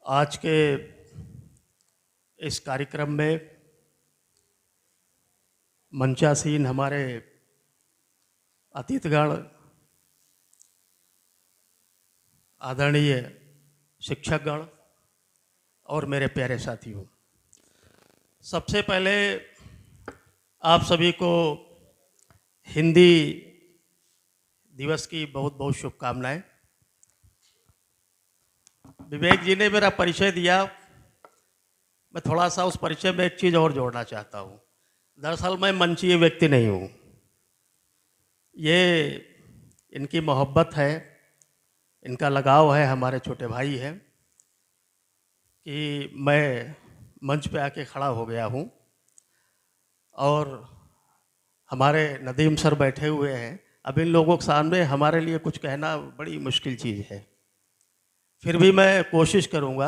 आज के इस कार्यक्रम में मंचासीन हमारे अतिथिगण, आदरणीय शिक्षकगण और मेरे प्यारे साथियों, सबसे पहले आप सभी को हिंदी दिवस की बहुत बहुत शुभकामनाएं। विवेक जी ने मेरा परिचय दिया, मैं थोड़ा सा उस परिचय में एक चीज़ और जोड़ना चाहता हूँ। दरअसल मैं मंचीय व्यक्ति नहीं हूँ, ये इनकी मोहब्बत है, इनका लगाव है, हमारे छोटे भाई हैं कि मैं मंच पे आके खड़ा हो गया हूँ और हमारे नदीम सर बैठे हुए हैं। अब इन लोगों के सामने हमारे लिए कुछ कहना बड़ी मुश्किल चीज़ है, फिर भी मैं कोशिश करूँगा।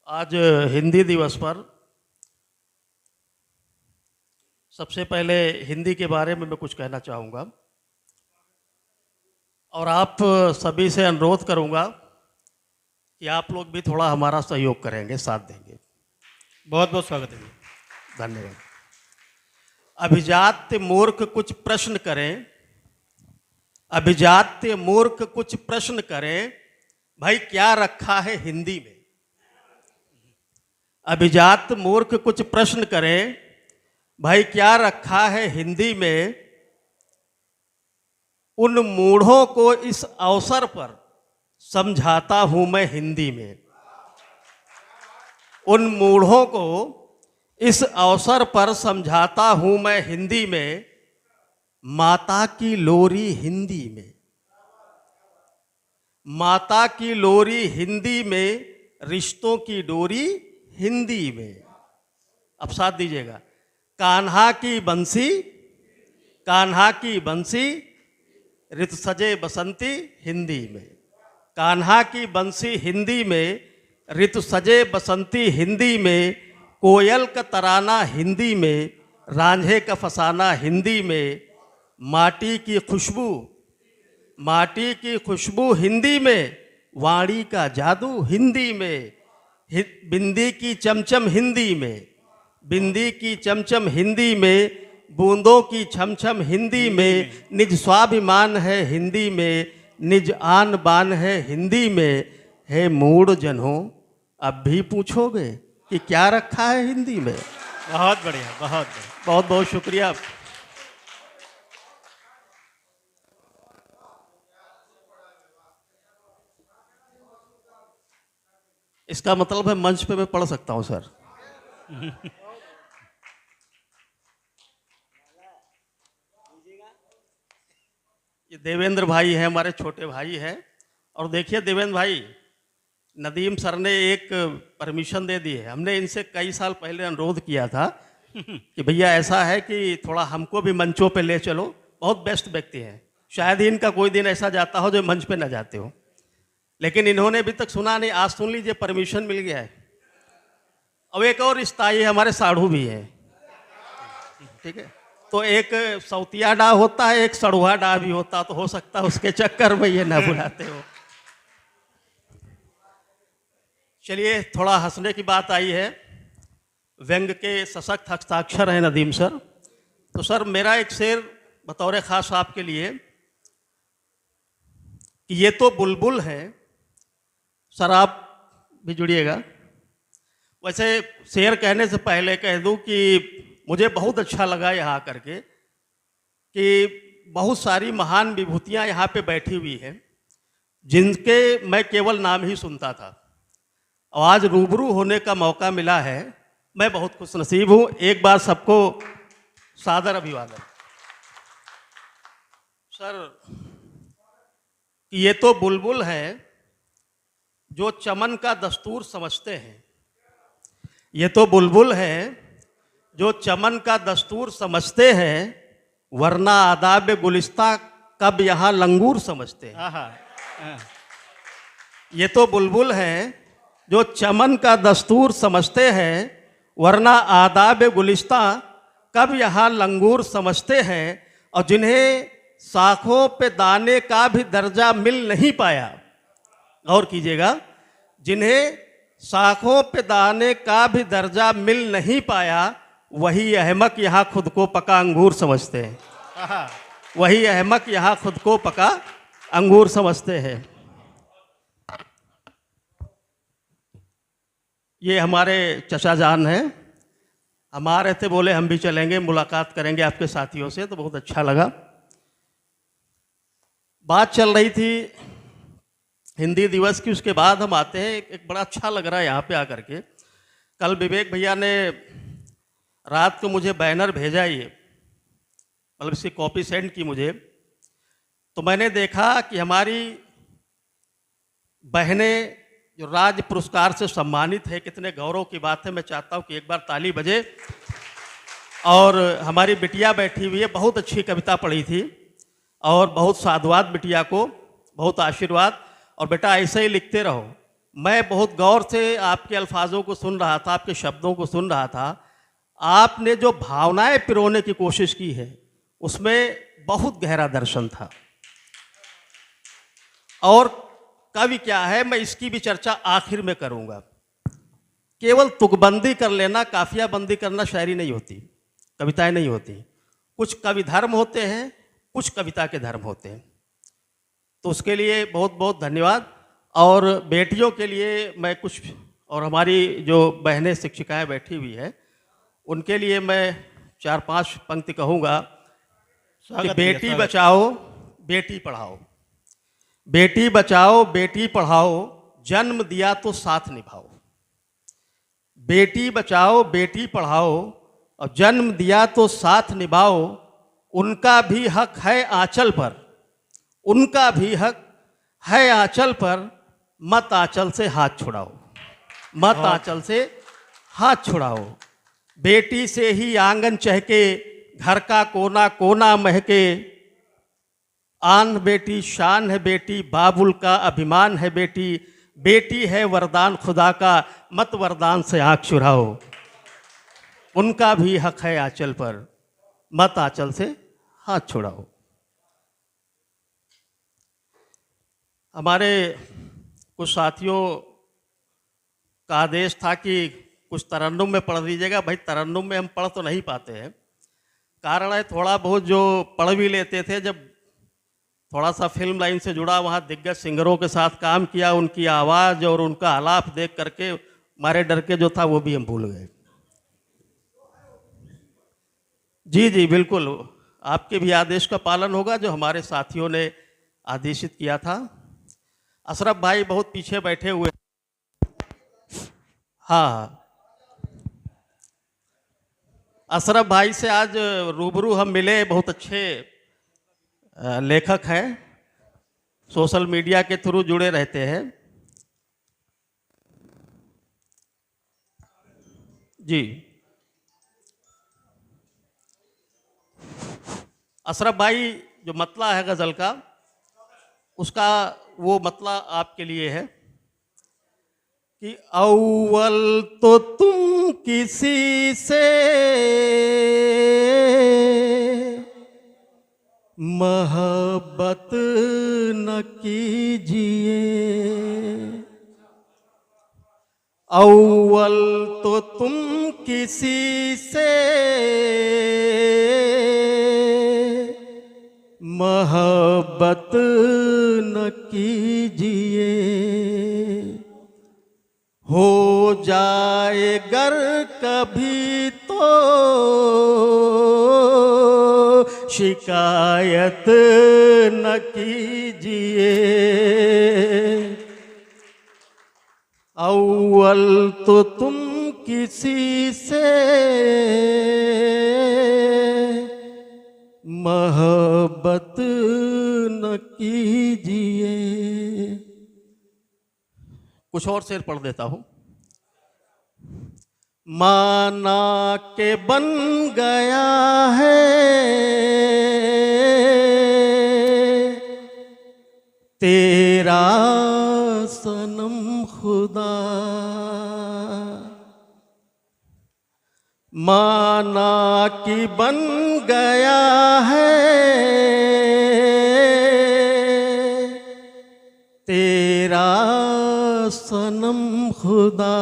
आज हिंदी दिवस पर सबसे पहले हिंदी के बारे में मैं कुछ कहना चाहूँगा और आप सभी से अनुरोध करूँगा कि आप लोग भी थोड़ा हमारा सहयोग करेंगे, साथ देंगे। बहुत बहुत स्वागत है। धन्यवाद। अभिजात्य मूर्ख कुछ प्रश्न करें, अभिजात्य मूर्ख कुछ प्रश्न करें, भाई क्या रखा है हिंदी में। अभिजात मूर्ख कुछ प्रश्न करें, भाई क्या रखा है हिंदी में। उन मूढ़ों को इस अवसर पर समझाता हूं मैं हिंदी में। उन मूढ़ों को इस अवसर पर समझाता हूं मैं हिंदी में। माता की लोरी हिंदी में, माता की लोरी हिंदी में, रिश्तों की डोरी हिंदी में। अब साथ दीजिएगा। कान्हा की बंसी, कान्हा की बंसी, ऋतु सजे बसंती हिंदी में। कान्हा की बंसी हिंदी में, ऋतु सजे बसंती हिंदी में। कोयल का तराना हिंदी में, रांझे का फसाना हिंदी में। माटी की खुशबू, माटी की खुशबू हिंदी में, वाणी का जादू हिंदी में। बिंदी की चमचम हिंदी में, बिंदी की चमचम हिंदी में। बूंदों की छमछम हिंदी में। निज स्वाभिमान है हिंदी में, निज आन बान है हिंदी में। हे मूढ़ जनों, अब भी पूछोगे कि क्या रखा है हिंदी में। बहुत बढ़िया, बहुत बढ़िया। बहुत बहुत शुक्रिया। इसका मतलब है मंच पे मैं पढ़ सकता हूं सर। ये देवेंद्र भाई है, हमारे छोटे भाई हैं। और देखिए देवेंद्र भाई, नदीम सर ने एक परमिशन दे दी है। हमने इनसे कई साल पहले अनुरोध किया था कि भैया ऐसा है कि थोड़ा हमको भी मंचों पे ले चलो। बहुत बेस्ट व्यक्ति हैं, शायद ही इनका कोई दिन ऐसा जाता हो जो मंच पे ना जाते हो, लेकिन इन्होंने अभी तक सुना नहीं। आज सुन लीजिए, परमिशन मिल गया है। अब एक और रिश्ता है, हमारे साढ़ू भी है, ठीक है। तो एक सौतिया डा होता है, एक सड़ुआ डा भी होता, तो हो सकता है उसके चक्कर में ये ना बुलाते हो। चलिए, थोड़ा हंसने की बात आई है। व्यंग के सशक्त हस्ताक्षर हैं नदीम सर। तो सर, मेरा एक शेर बतौर खास आपके लिए कि ये तो बुलबुल है। सर आप भी जुड़िएगा। वैसे शेर कहने से पहले कह दूं कि मुझे बहुत अच्छा लगा यहाँ करके कि बहुत सारी महान विभूतियाँ यहाँ पे बैठी हुई हैं जिनके मैं केवल नाम ही सुनता था, और आज रूबरू होने का मौका मिला है। मैं बहुत खुशनसीब हूँ। एक बार सबको सादर अभिवादन। सर, ये तो बुलबुल है जो चमन का दस्तूर समझते हैं। ये तो बुलबुल है जो चमन का दस्तूर समझते हैं, वरना आदाब गुलिस्ता कब यहाँ लंगूर समझते हैं। ये तो बुलबुल है जो चमन का दस्तूर समझते हैं, वरना आदाब गुलिस्ता कब यहाँ लंगूर समझते हैं। और जिन्हें शाखों पे दाने का भी दर्जा मिल नहीं पाया। गौर कीजिएगा, जिन्हें शाखों पे दाने का भी दर्जा मिल नहीं पाया, वही अहमक यहाँ खुद को पका अंगूर समझते हैं। आहा, वही अहमक यहाँ खुद को पका अंगूर समझते हैं। ये हमारे चचा जान हैं, हमारे थे, बोले हम भी चलेंगे, मुलाकात करेंगे आपके साथियों से, तो बहुत अच्छा लगा। बात चल रही थी हिंदी दिवस की, उसके बाद हम आते हैं, एक बड़ा अच्छा लग रहा है यहाँ पे आकर के। कल विवेक भैया ने रात को मुझे बैनर भेजा, ये मतलब इसकी कॉपी सेंड की मुझे, तो मैंने देखा कि हमारी बहनें जो राज्य पुरस्कार से सम्मानित है, कितने गौरव की बात है। मैं चाहता हूँ कि एक बार ताली बजे। और हमारी बिटिया बैठी हुई है, बहुत अच्छी कविता पढ़ी थी और बहुत साधुवाद बिटिया को, बहुत आशीर्वाद। और बेटा ऐसे ही लिखते रहो। मैं बहुत गौर से आपके अल्फाजों को सुन रहा था, आपके शब्दों को सुन रहा था। आपने जो भावनाएं पिरोने की कोशिश की है, उसमें बहुत गहरा दर्शन था। और कवि क्या है, मैं इसकी भी चर्चा आखिर में करूंगा। केवल तुकबंदी कर लेना, काफिया बंदी करना शायरी नहीं होती, कविताएं नहीं होती। कुछ कवि धर्म होते हैं, कुछ कविता के धर्म होते हैं। तो उसके लिए बहुत बहुत धन्यवाद। और बेटियों के लिए मैं कुछ, और हमारी जो बहनें शिक्षिकाएं बैठी हुई है, उनके लिए मैं 4-5 पंक्ति कहूँगा कि बेटी बचाओ बेटी पढ़ाओ, बेटी बचाओ बेटी पढ़ाओ, जन्म दिया तो साथ निभाओ। बेटी बचाओ बेटी पढ़ाओ और जन्म दिया तो साथ निभाओ। उनका भी हक है आंचल पर, उनका भी हक है आंचल पर, मत आंचल से हाथ छुड़ाओ, मत आंचल से हाथ छुड़ाओ। बेटी से ही आंगन चहके, घर का कोना कोना महके। आन बेटी शान है बेटी, बाबुल का अभिमान है बेटी। बेटी है वरदान खुदा का, मत वरदान से आंख चुराओ। उनका भी हक है आंचल पर, मत आंचल से हाथ छुड़ाओ। हमारे कुछ साथियों का आदेश था कि कुछ तरन्नुम में पढ़ दीजिएगा। भाई तरन्नुम में हम पढ़ तो नहीं पाते हैं, कारण है थोड़ा बहुत जो पढ़ भी लेते थे, जब थोड़ा सा फिल्म लाइन से जुड़ा, वहाँ दिग्गज सिंगरों के साथ काम किया, उनकी आवाज़ और उनका आलाप देख करके मारे डर के जो था वो भी हम भूल गए। जी जी बिल्कुल, आपके भी आदेश का पालन होगा जो हमारे साथियों ने आदेशित किया था। अशरफ भाई बहुत पीछे बैठे हुए। हाँ, अशरफ भाई से आज रूबरू हम मिले, बहुत अच्छे लेखक हैं, सोशल मीडिया के थ्रू जुड़े रहते हैं। जी, अशरफ भाई जो मतला है गज़ल का, उसका वो मतला आपके लिए है कि अव्वल तो तुम किसी से मोहब्बत न कीजिए, अव्वल तो तुम किसी से मोहब्बत न कीजिए। हो जाए गर कभी तो शिकायत न कीजिए, अव्वल तो तुम किसी से मोहब्बत न कीजिए। कुछ और शेर पढ़ देता हूं। माना के बन गया है तेरा सनम खुदा, माना कि बन गया है सनम खुदा,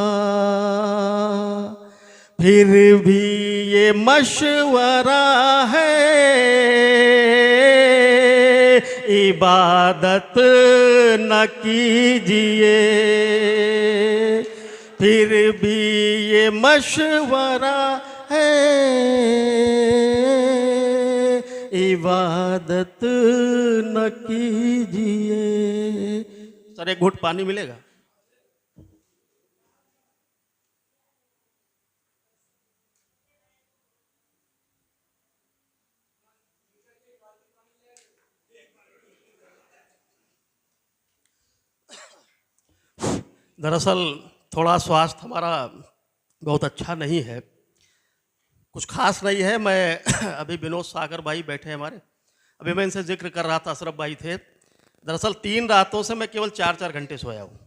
फिर भी ये मशवरा है, इबादत न कीजिए। फिर भी ये मशवरा है, इबादत न कीजिए। सर एक घूंट पानी मिलेगा? दरअसल थोड़ा स्वास्थ्य हमारा बहुत अच्छा नहीं है, कुछ खास नहीं है। मैं अभी विनोद सागर भाई बैठे हैं हमारे, अभी मैं इनसे जिक्र कर रहा था, अशरफ भाई थे। दरअसल 3 रातों से मैं केवल 4-4 घंटे सोया हूँ।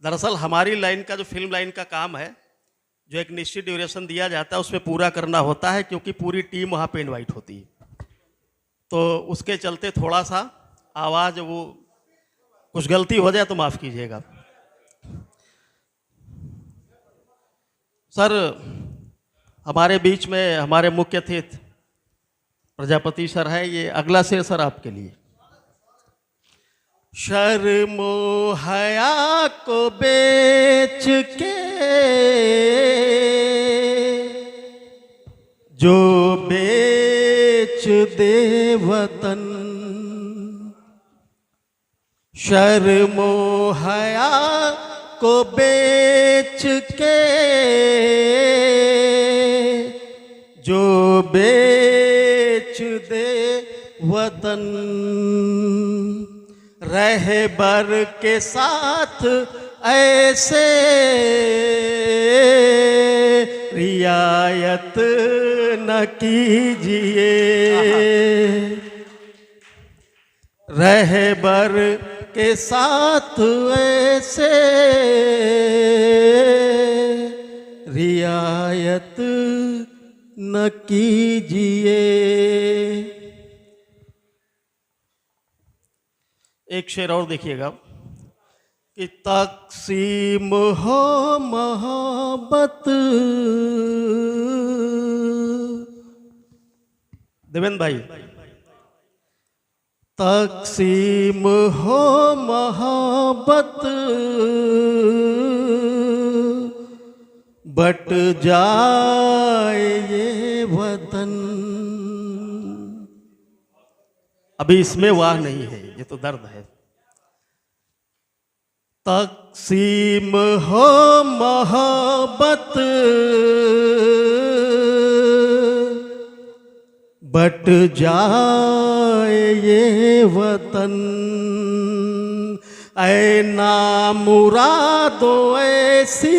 दरअसल हमारी लाइन का जो फिल्म लाइन का काम है, जो एक निश्चित ड्यूरेशन दिया जाता है उसमें पूरा करना होता है, क्योंकि पूरी टीम वहाँ पे इनवाइट होती है। तो उसके चलते थोड़ा सा आवाज़ वो कुछ गलती हो जाए तो माफ़ कीजिएगा। सर हमारे बीच में हमारे मुख्य अतिथि प्रजापति सर है, ये अगला शेर सर आपके लिए। शर्मो हया को बेच के जो बेच दे वतन, शर्मो हया को बेच के जो बेच दे वतन, रहबर के साथ ऐसे रियायत न कीजिए। रहबर के साथ ऐसे रियायत न कीजिए। एक शेर और देखिएगा कि तक़सीम हो मोहब्बत, देवेंद्र भाई, तक़सीम हो मोहब्बत, बट जाए ये वतन। अभी इसमें वाह नहीं है, ये तो दर्द है। तक़सीम हो मोहब्बत, बट जाए ये वतन। ऐ नामुरादो ऐसी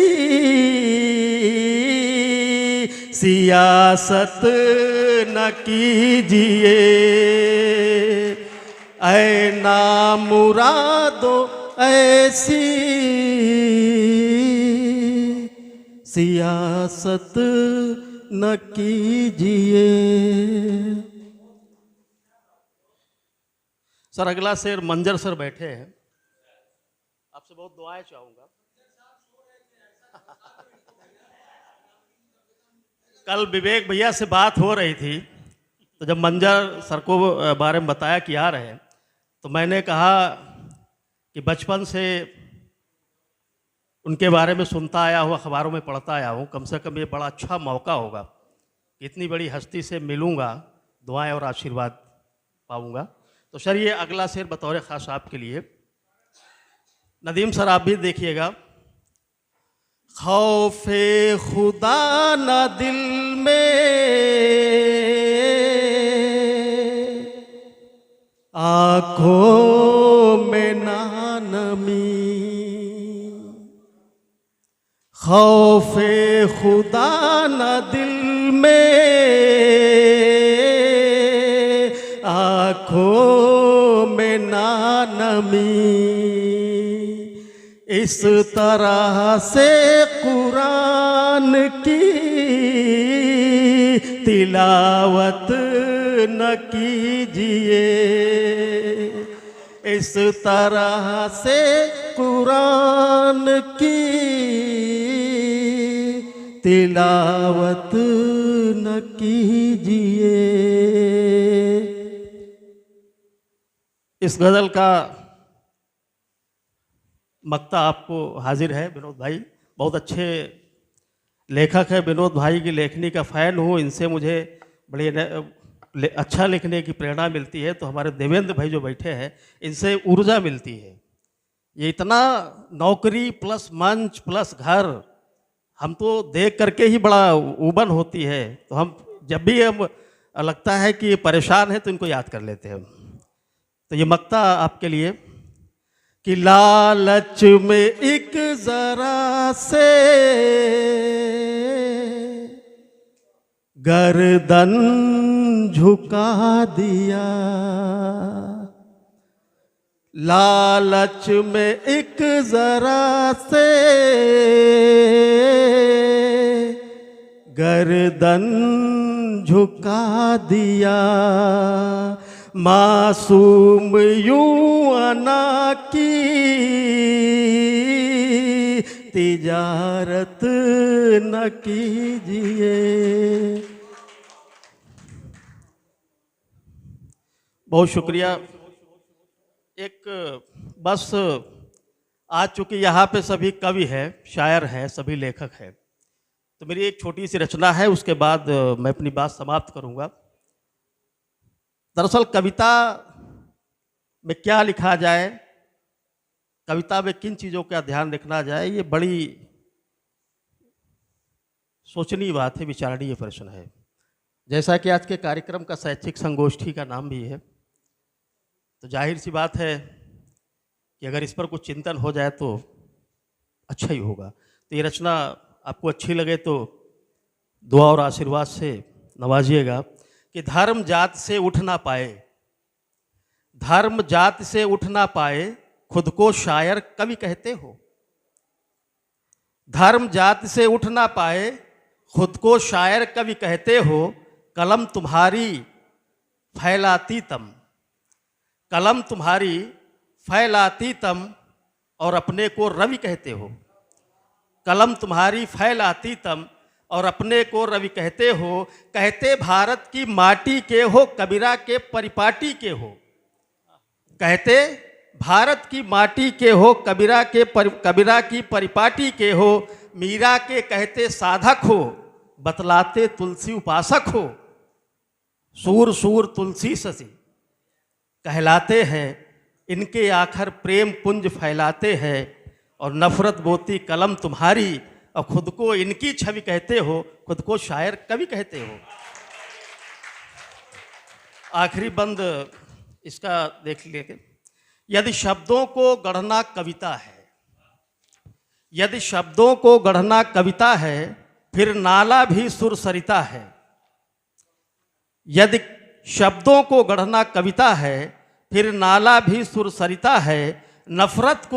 सियासत न कीजिए। ऐ नामुरादो ऐसी सियासत न कीजिए। सर अगला शेर मंजर सर बैठे हैं, आपसे बहुत दुआएं चाहूंगा। कल विवेक भैया से बात हो रही थी, तो जब मंजर सर को बारे में बताया कि आ रहे हैं, तो मैंने कहा कि बचपन से उनके बारे में सुनता आया हूँ, अखबारों में पढ़ता आया हूँ, कम से कम ये बड़ा अच्छा मौका होगा, इतनी बड़ी हस्ती से मिलूँगा, दुआएं और आशीर्वाद पाऊँगा। तो सर ये अगला शेर बतौर ख़ास आपके लिए। नदीम सर आप भी देखिएगा। खौफे खुदा न दिल में, आँखों में ना नमी। खौफे खुदा न दिल में, आँखों में ना नमी। इस तरह से कुरान की तिलावत न कीजिए। इस तरह से कुरान की तिलावत न कीजिए। इस गज़ल का मक्ता आपको हाजिर है विनोद भाई, बहुत अच्छे लेखक है। विनोद भाई की लेखनी का फ़ैन हूँ, इनसे मुझे बड़ी अच्छा लिखने की प्रेरणा मिलती है। तो हमारे देवेंद्र भाई जो बैठे हैं, इनसे ऊर्जा मिलती है। ये इतना नौकरी प्लस मंच प्लस घर, हम तो देख करके ही बड़ा उबन होती है। तो हम जब भी हम लगता है कि परेशान है तो इनको याद कर लेते हैं। तो ये मक्ता आपके लिए कि लालच में एक जरा से गर्दन झुका दिया, लालच में एक जरा से गर्दन झुका दिया, मासूम यूं अना की तिजारत न कीजिए। बहुत शुक्रिया। एक बस आज चूँकि यहाँ पे सभी कवि हैं, शायर हैं, सभी लेखक हैं, तो मेरी एक छोटी सी रचना है, उसके बाद मैं अपनी बात समाप्त करूँगा। दरअसल कविता में क्या लिखा जाए, कविता में किन चीज़ों का ध्यान रखना जाए, ये बड़ी सोचनीय बात है, विचारणीय प्रश्न है। जैसा कि आज के कार्यक्रम का शैक्षिक संगोष्ठी का नाम भी है, तो जाहिर सी बात है कि अगर इस पर कुछ चिंतन हो जाए तो अच्छा ही होगा। तो ये रचना आपको अच्छी लगे तो दुआ और आशीर्वाद से नवाजिएगा। कि धर्म जात से उठ ना पाए, धर्म जात से उठ ना पाए, खुद को शायर कवि कहते हो। धर्म जात से उठ ना पाए, खुद को शायर कवि कहते हो। कलम तुम्हारी फैलाती तम, कलम तुम्हारी फैलाती तम, और अपने को रवि कहते हो। कलम तुम्हारी फैलाती तम और अपने को रवि कहते हो। कहते भारत की माटी के हो, कबीरा के परिपाटी के हो। कहते भारत की माटी के हो, कबीरा की परिपाटी के हो। मीरा के कहते साधक हो, बतलाते तुलसी उपासक हो। सूर सूर तुलसी ससी कहलाते हैं, इनके आखर प्रेम पुंज फैलाते हैं। और नफरत बोती कलम तुम्हारी, और खुद को इनकी छवि कहते हो, खुद को शायर कवि कहते हो। आखिरी बंद इसका देख लीजिए। यदि शब्दों को गढ़ना कविता है, यदि शब्दों को गढ़ना कविता है, फिर नाला भी सुर सरिता है। यदि शब्दों को गढ़ना कविता है, फिर नाला भी सुर सरिता है। नफरत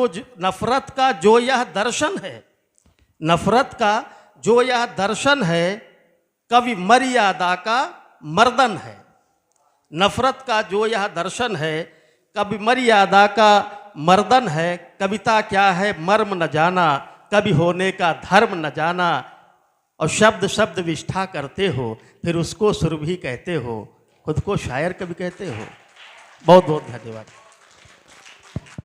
का जो यह दर्शन है, नफरत का जो यह दर्शन है, कवि मर्यादा का मर्दन है। नफरत का जो यह दर्शन है, कवि मर्यादा का मर्दन है। कविता क्या है मर्म न जाना, कवि होने का धर्म न जाना। और शब्द शब्द विष्ठा करते हो, फिर उसको सुरभि कहते हो, खुद को शायर कवि कहते हो। बहुत बहुत धन्यवाद।